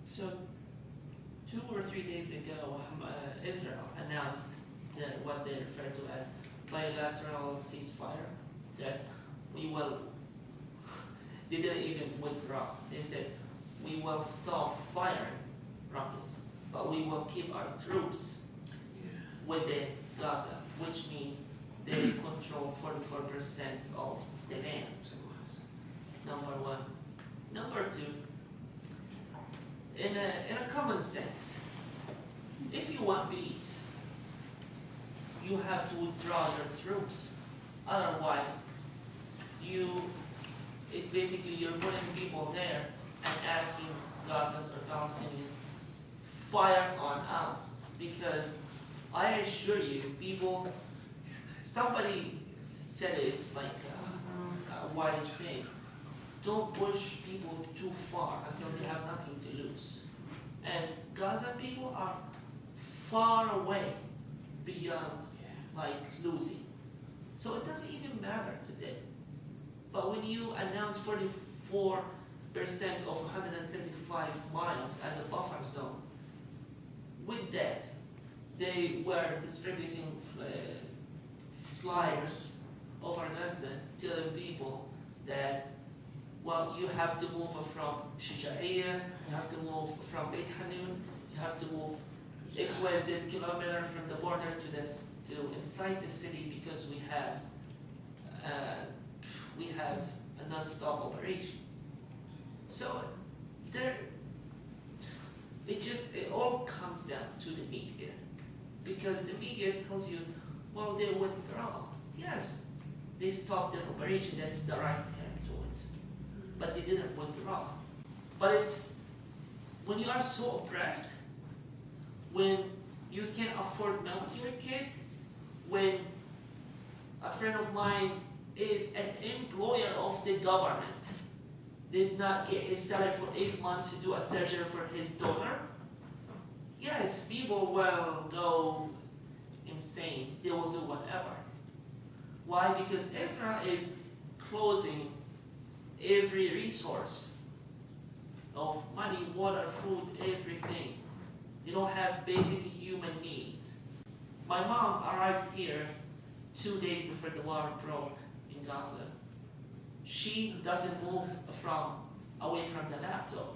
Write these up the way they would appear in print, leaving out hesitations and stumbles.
So 2 or 3 days ago, Israel announced what they refer to as bilateral ceasefire, that we will, they didn't even withdraw. They said, we will stop firing rockets, but we will keep our troops within Gaza, which means they control 44% of the land. Number one. Number two, in a common sense, if you want peace, you have to withdraw your troops. Otherwise, it's basically you're putting people there and asking Gazans or Palestinians, fire on us. Because I assure you, somebody said it's like a wise thing. Don't push people too far until they have nothing to lose. And Gaza people are far away beyond losing. So it doesn't even matter today. But when you announce 44% of 135 miles as a buffer zone, with that, they were distributing flyers over Gaza telling people that, well, you have to move from Shija'iyya, you have to move from Beit Hanun, you have to move XYZ kilometer from the border to inside the city because we have a non-stop operation. So it all comes down to the media, because the media tells you, well, they withdraw. Yes, they stopped their operation. That's the right term to it. But they didn't withdraw. But it's when you are so oppressed, when you can't afford milk to your kid, when a friend of mine is an employer of the government, did not get his salary for 8 months to do a surgery for his daughter, yes, people will go insane. They will do whatever. Why? Because Israel is closing every resource of money, water, food, everything. They don't have basic human needs. My mom arrived here 2 days before the war broke in Gaza. She doesn't move away from the laptop.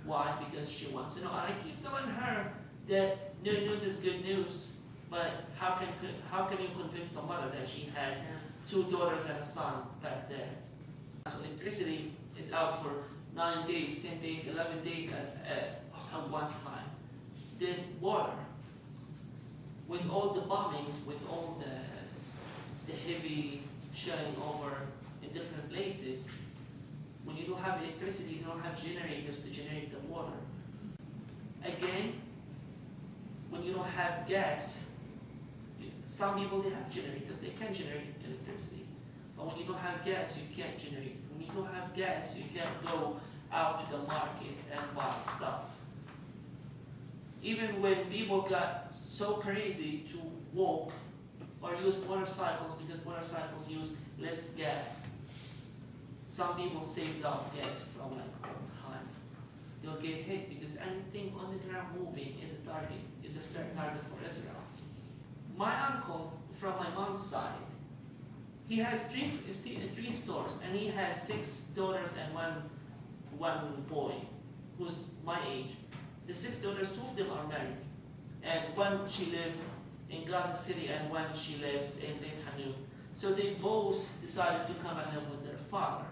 Why? Because she wants to know. And I keep telling her that no news is good news, but how can you convince a mother that she has 2 daughters and a son back there? So electricity is out for 9 days, 10 days, 11 days at one time. Then water, with all the bombings, with all the heavy shelling over in different places, when you don't have electricity, you don't have generators to generate the water. Again, when you don't have gas, some people, they have generators, they can generate electricity. But when you don't have gas, you can't generate. When you don't have gas, you can't go out to the market and buy stuff. Even when people got so crazy to walk or use motorcycles, because motorcycles use less gas, some people saved up gas from old times. They'll get hit because anything on the ground moving is a target, is a fair target for Israel. My uncle, from my mom's side, he has three stores, and he has 6 daughters and one boy, who's my age. The 6 daughters, 2 of them are married, and one she lives in Gaza City, and one she lives in Beit Hanun. So they both decided to come and live with their father.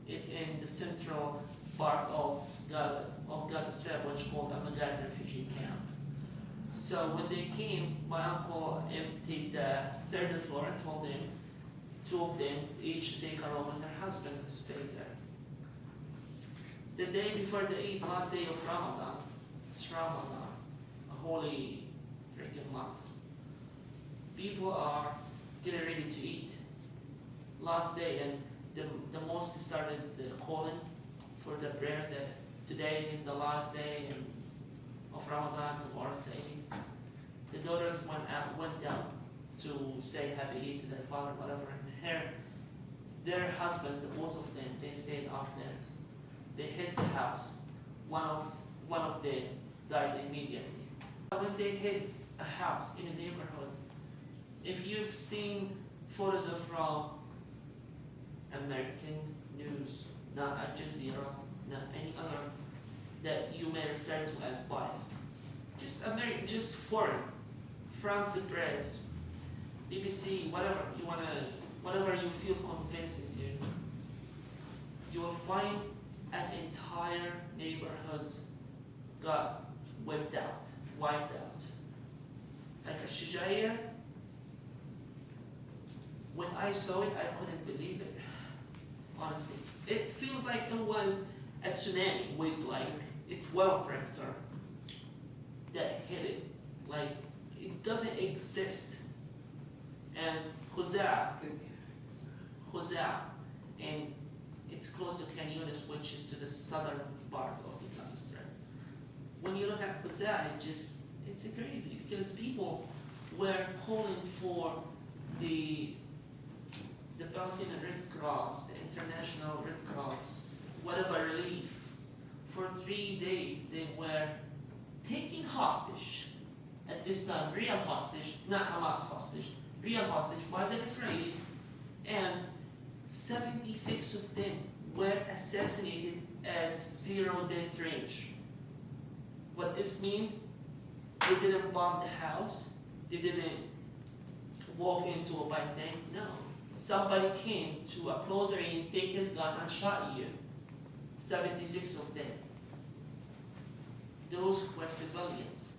It's in the central part of Gaza Strip, which is called a Gaza refugee camp. So when they came, my uncle emptied the 3rd floor and told them, 2 of them each take a room and their husband to stay there. The day before the Eid, last day of Ramadan, it's Ramadan, a holy freaking month. People are getting ready to eat. Last day, and the mosque started calling for the prayers that today is the last day of Ramadan, tomorrow is the Eid. The daughters went down to say happy Eid to their father, whatever, and their husband, the both of them, they stayed up there. They hit the house. One of one of them died immediately. When they hit a house in a neighborhood, if you've seen photos from American news, not Al Jazeera, not any other that you may refer to as biased, just American, just foreign, France Press, BBC, whatever you feel convinces you, you will find an entire neighborhood got wiped out. Like Al-Shijaiya, when I saw it, I couldn't believe it, honestly. It feels like it was a tsunami with like a 12 Richter that hit it. Like, it doesn't exist. And Khuza'a, and it's close to Khan Yunis, which is to the southern part of the Gaza Strip. When you look at Khuza'a, it's crazy because people were calling for the Palestinian Red Cross, the International Red Cross, whatever relief. For 3 days, they were taking hostage, at this time, real hostage, not Hamas hostage, real hostage by the Israelis, and 76 of them were assassinated at 0 death range. What this means, they didn't bomb the house, they didn't walk into a bike tank, no. Somebody came to a closer range, take his gun and shot you. 76 of them. Those were civilians.